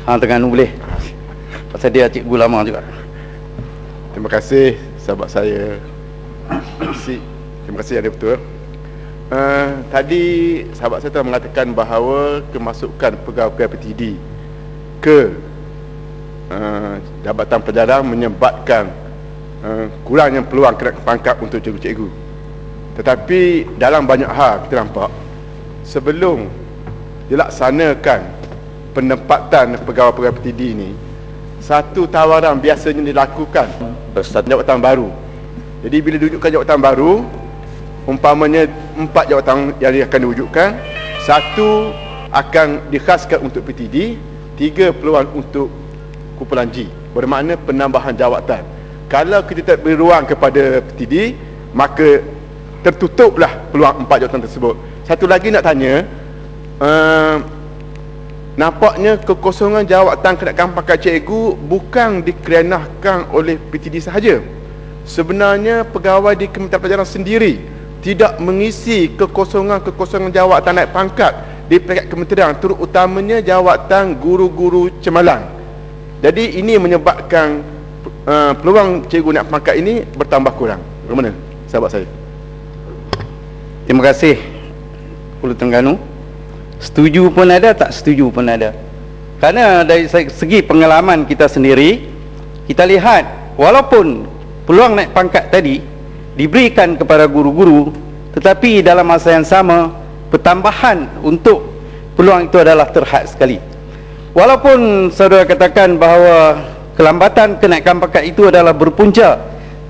Terengganu boleh. Pasal dia cikgu lama juga. Terima kasih sahabat saya. Terima kasih Yang Betul. Tadi sahabat saya telah mengatakan bahawa kemasukan pegawai-pegawai PTD ke Jabatan Pelajaran menyebabkan kurangnya peluang kenaikan pangkat untuk cikgu-cikgu. Tetapi dalam banyak hal kita nampak sebelum dilaksanakan penempatan pegawai-pegawai PTD ini, satu tawaran biasanya dilakukan jawatan baru. Jadi bila diwujudkan jawatan baru, umpamanya 4 jawatan yang akan diwujudkan, 1 akan dikhaskan untuk PTD, 3 peluang untuk kumpulan G, bermakna penambahan jawatan. Kalau kita tak beri ruang kepada PTD, maka tertutuplah peluang 4 jawatan tersebut. Satu lagi nak tanya, nampaknya kekosongan jawatan kenaikan pangkat cikgu bukan dikerenahkan oleh PTD sahaja. Sebenarnya pegawai di Kementerian Pelajaran sendiri tidak mengisi kekosongan jawatan naik pangkat di peringkat kementerian, terutamanya jawatan guru-guru cemalang. Jadi ini menyebabkan peluang cikgu naik pangkat ini bertambah kurang. Bagaimana sahabat saya? Terima kasih Hulu Terengganu. Setuju pun ada, tak setuju pun ada. Kerana dari segi pengalaman kita sendiri, kita lihat walaupun peluang naik pangkat tadi diberikan kepada guru-guru, tetapi dalam masa yang sama pertambahan untuk peluang itu adalah terhad sekali. Walaupun saudara katakan bahawa kelambatan kenaikan pangkat itu adalah berpunca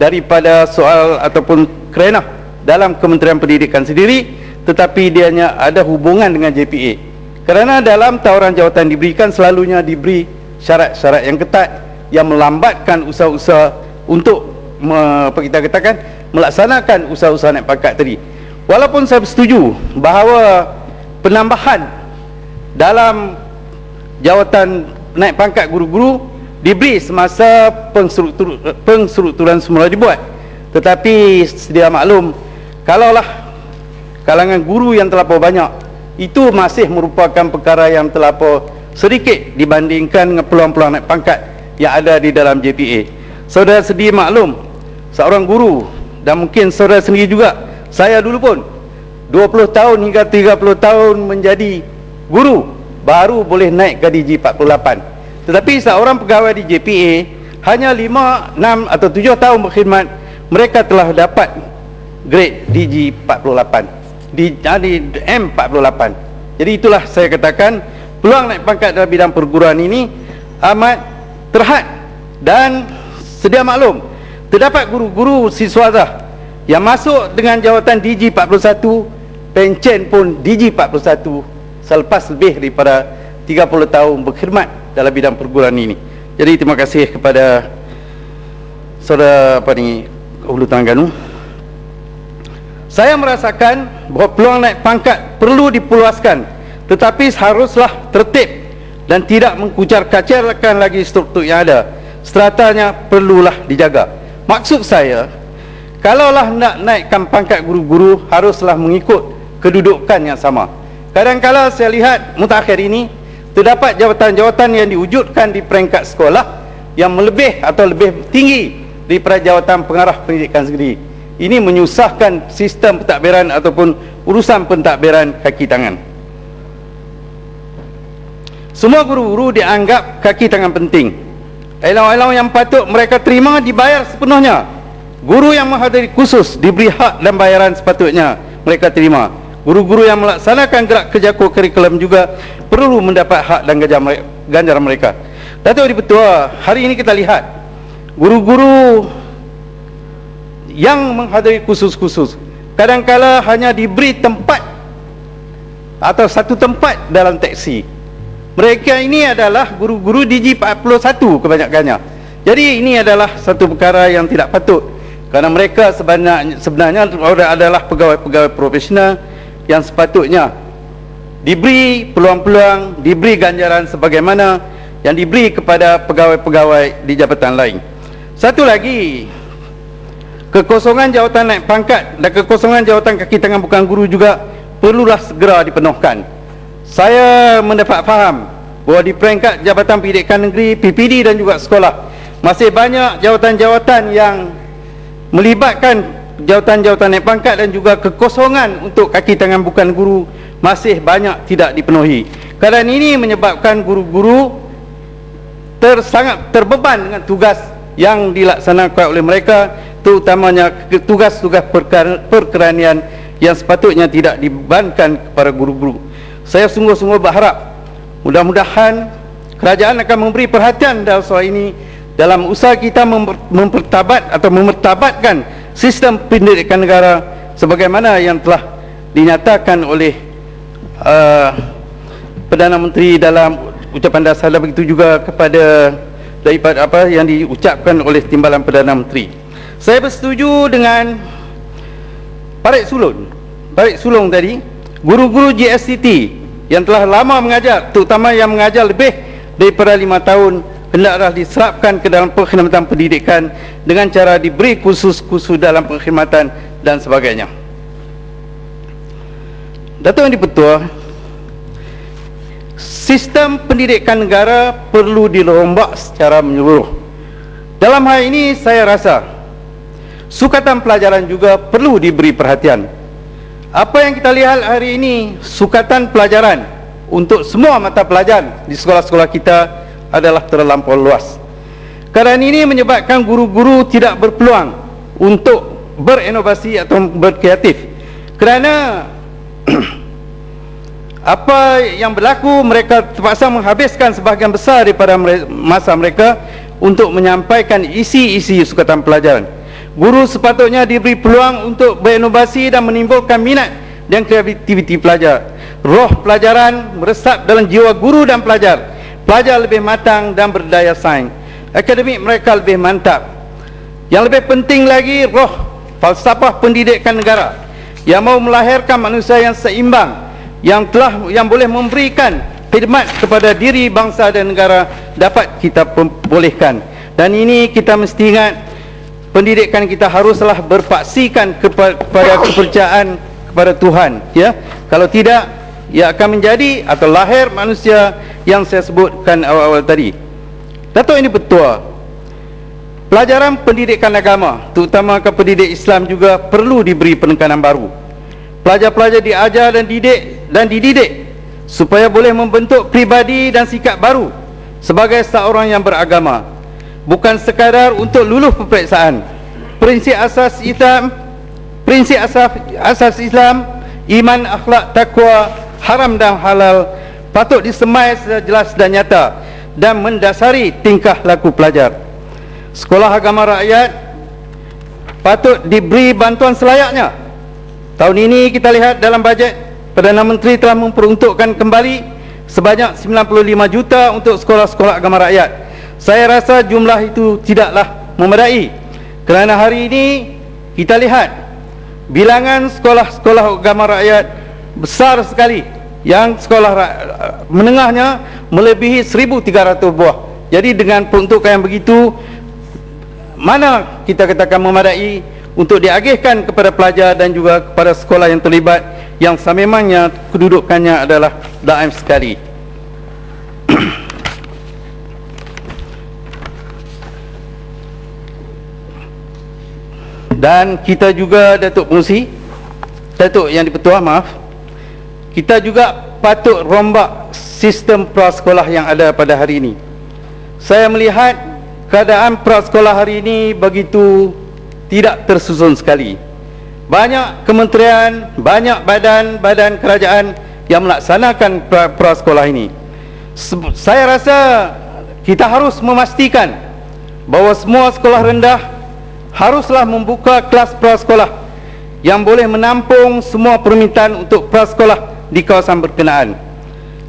daripada soal ataupun kerenah dalam Kementerian Pendidikan sendiri, tetapi dianya ada hubungan dengan JPA. Kerana dalam tawaran jawatan diberikan selalunya diberi syarat-syarat yang ketat yang melambatkan usaha-usaha untuk apa kita katakan melaksanakan usaha-usaha naik pangkat tadi. Walaupun saya setuju bahawa penambahan dalam jawatan naik pangkat guru-guru diberi semasa pengstrukturan semula dibuat, tetapi sedia maklum, kalaulah kalangan guru yang terlampau banyak, itu masih merupakan perkara yang terlampau sedikit dibandingkan dengan peluang-peluang naik pangkat yang ada di dalam JPA. Saudara sedia maklum, seorang guru, dan mungkin saudara sendiri juga, saya dulu pun 20 tahun hingga 30 tahun menjadi guru, baru boleh naik ke DG 48. Tetapi seorang pegawai di JPA hanya 5, 6 atau 7 tahun berkhidmat, mereka telah dapat grade DG 48 di M48. Jadi itulah saya katakan peluang naik pangkat dalam bidang perguruan ini amat terhad. Dan sedia maklum, terdapat guru-guru siswadah yang masuk dengan jawatan DG 41, pencen pun DG 41 selepas lebih daripada 30 tahun berkhidmat dalam bidang perguruan ini. Jadi terima kasih kepada saudara Hulu Terengganu. Saya merasakan bahawa peluang naik pangkat perlu diperluaskan, tetapi haruslah tertib dan tidak mengkucar-kacirkan lagi struktur yang ada. Stratanya perlulah dijaga. Maksud saya, kalaulah nak naikkan pangkat guru-guru, haruslah mengikut kedudukan yang sama. Kadang-kadang saya lihat mutakhir ini terdapat jawatan-jawatan yang diwujudkan di peringkat sekolah yang melebih atau lebih tinggi daripada jawatan pengarah pendidikan sendiri. Ini menyusahkan sistem pentadbiran ataupun urusan pentadbiran kaki tangan. Semua guru-guru dianggap kaki tangan penting. Elang-elang yang patut mereka terima dibayar sepenuhnya. Guru yang menghadiri khusus diberi hak dan bayaran sepatutnya mereka terima. Guru-guru yang melaksanakan gerak kerja kurikulum juga perlu mendapat hak dan ganjaran mereka. Datuk Dipertua, hari ini kita lihat guru-guru yang menghadiri khusus-khusus kadang-kala hanya diberi tempat atau satu tempat dalam teksi. Mereka ini adalah guru-guru DG 41 kebanyakannya. Jadi ini adalah satu perkara yang tidak patut, kerana mereka sebenarnya adalah pegawai-pegawai profesional yang sepatutnya diberi peluang-peluang, diberi ganjaran sebagaimana yang diberi kepada pegawai-pegawai di jabatan lain. Satu lagi, kekosongan jawatan naik pangkat dan kekosongan jawatan kaki tangan bukan guru juga perlulah segera dipenuhkan. Saya mendapat faham bahawa di peringkat Jabatan Pendidikan Negeri, PPD dan juga sekolah, masih banyak jawatan-jawatan yang melibatkan jawatan-jawatan naik pangkat dan juga kekosongan untuk kaki tangan bukan guru masih banyak tidak dipenuhi. Keadaan ini menyebabkan guru-guru sangat terbeban dengan tugas yang dilaksanakan oleh mereka, terutamanya tugas-tugas perkeranian yang sepatutnya tidak dibebankan kepada guru-guru. Saya sungguh-sungguh berharap mudah-mudahan kerajaan akan memberi perhatian dalam soal ini dalam usaha kita memertabatkan sistem pendidikan negara sebagaimana yang telah dinyatakan oleh Perdana Menteri dalam ucapan dasar, dan begitu juga kepada daripada apa yang diucapkan oleh Timbalan Perdana Menteri. Saya bersetuju dengan Parit Sulong tadi, guru-guru GSCT yang telah lama mengajar, terutama yang mengajar lebih daripada 5 tahun, hendaklah diserapkan ke dalam perkhidmatan pendidikan dengan cara diberi kursus-kursus dalam perkhidmatan dan sebagainya. Datuk Yang di-Pertua, sistem pendidikan negara perlu dirombak secara menyeluruh. Dalam hal ini saya rasa sukatan pelajaran juga perlu diberi perhatian. Apa yang kita lihat hari ini, sukatan pelajaran untuk semua mata pelajaran di sekolah-sekolah kita adalah terlampau luas. Keadaan ini menyebabkan guru-guru tidak berpeluang untuk berinovasi atau berkreatif, kerana apa yang berlaku, mereka terpaksa menghabiskan sebahagian besar daripada masa mereka untuk menyampaikan isi-isi sukatan pelajaran. Guru sepatutnya diberi peluang untuk berinovasi dan menimbulkan minat dan kreativiti pelajar. Roh pelajaran meresap dalam jiwa guru dan pelajar. Pelajar lebih matang dan berdaya saing. Akademik mereka lebih mantap. Yang lebih penting lagi, roh falsafah pendidikan negara yang mau melahirkan manusia yang seimbang, yang boleh memberikan khidmat kepada diri, bangsa dan negara dapat kita bolehkan. Dan ini kita mesti ingat, pendidikan kita haruslah berpaksikan kepada kepercayaan kepada Tuhan, ya. Kalau tidak, ia akan menjadi atau lahir manusia yang saya sebutkan awal-awal tadi. Datuk Yang di-Pertua, pelajaran pendidikan agama, terutama ke pendidik Islam juga perlu diberi penekanan baru. Pelajar-pelajar diajar dan dididik supaya boleh membentuk pribadi dan sikap baru sebagai seorang yang beragama, bukan sekadar untuk lulus peperiksaan. Prinsip asas Islam, iman, akhlak, takwa, haram dan halal patut disemai secara jelas dan nyata dan mendasari tingkah laku pelajar. Sekolah agama rakyat patut diberi bantuan selayaknya. Tahun ini kita lihat dalam bajet, Perdana Menteri telah memperuntukkan kembali sebanyak 95 juta untuk sekolah-sekolah agama rakyat. Saya rasa jumlah itu tidaklah memadai, kerana hari ini kita lihat bilangan sekolah-sekolah agama rakyat besar sekali, yang sekolah menengahnya melebihi 1,300 buah. Jadi dengan peruntukan yang begitu, mana kita katakan memadai untuk diagihkan kepada pelajar dan juga kepada sekolah yang terlibat, yang sememangnya kedudukannya adalah daim sekali. Dan kita juga, Datuk Yang di-Pertua, kita juga patut rombak sistem prasekolah yang ada pada hari ini. Saya melihat keadaan prasekolah hari ini begitu tidak tersusun sekali. Banyak kementerian, banyak badan-badan kerajaan yang melaksanakan prasekolah ini. Saya rasa kita harus memastikan bahawa semua sekolah rendah haruslah membuka kelas prasekolah yang boleh menampung semua permintaan untuk prasekolah di kawasan berkenaan.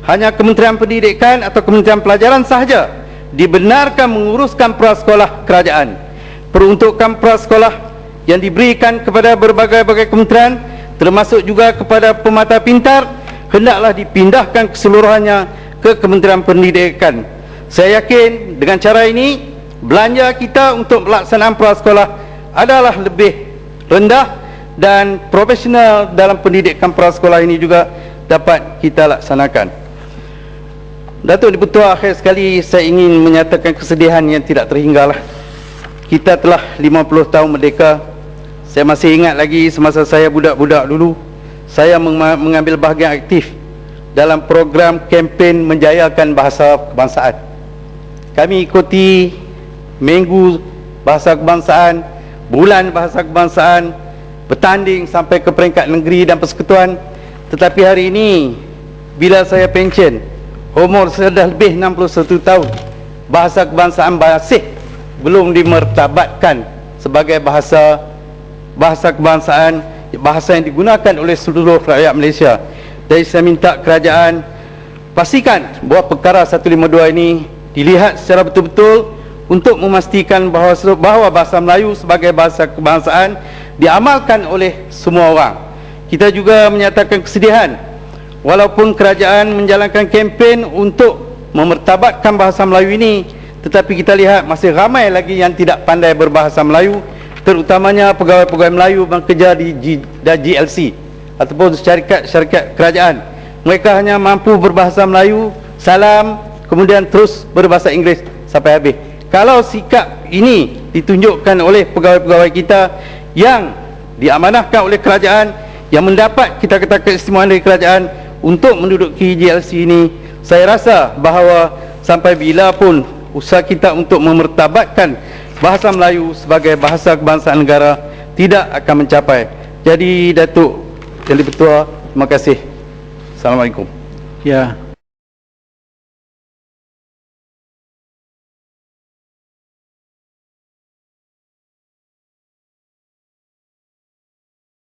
Hanya Kementerian Pendidikan atau Kementerian Pelajaran sahaja dibenarkan menguruskan prasekolah kerajaan. Peruntukan prasekolah yang diberikan kepada berbagai-bagai kementerian, termasuk juga kepada pemata pintar, hendaklah dipindahkan keseluruhannya ke Kementerian Pendidikan. Saya yakin dengan cara ini belanja kita untuk pelaksanaan prasekolah adalah lebih rendah, dan profesional dalam pendidikan prasekolah ini juga dapat kita laksanakan. Datuk Dipertua, akhir sekali saya ingin menyatakan kesedihan yang tidak terhinggalah. Kita telah 50 tahun merdeka. Saya masih ingat lagi semasa saya budak-budak dulu, saya mengambil bahagian aktif dalam program kempen menjayakan bahasa kebangsaan. Kami ikuti minggu bahasa kebangsaan, bulan bahasa kebangsaan, bertanding sampai ke peringkat negeri dan persekutuan. Tetapi hari ini bila saya pension, umur saya dah lebih 61 tahun, bahasa kebangsaan masih belum dimertabatkan sebagai bahasa kebangsaan, bahasa yang digunakan oleh seluruh rakyat Malaysia. Jadi saya minta kerajaan pastikan bahawa perkara 152 ini dilihat secara betul-betul untuk memastikan bahawa bahasa Melayu sebagai bahasa kebangsaan diamalkan oleh semua orang. Kita juga menyatakan kesedihan walaupun kerajaan menjalankan kempen untuk memertabatkan bahasa Melayu ini, tetapi kita lihat masih ramai lagi yang tidak pandai berbahasa Melayu, terutamanya pegawai-pegawai Melayu bekerja di GLC ataupun syarikat kerajaan. Mereka hanya mampu berbahasa Melayu, salam, kemudian terus berbahasa Inggeris sampai habis. Kalau sikap ini ditunjukkan oleh pegawai-pegawai kita yang diamanahkan oleh kerajaan, yang mendapat kita kata keistimewaan dari kerajaan untuk menduduki GLC ini, saya rasa bahawa sampai bila pun usaha kita untuk memertabatkan bahasa Melayu sebagai bahasa kebangsaan negara tidak akan mencapai. Jadi Datuk Yang Dipertua, terima kasih. Assalamualaikum. Ya,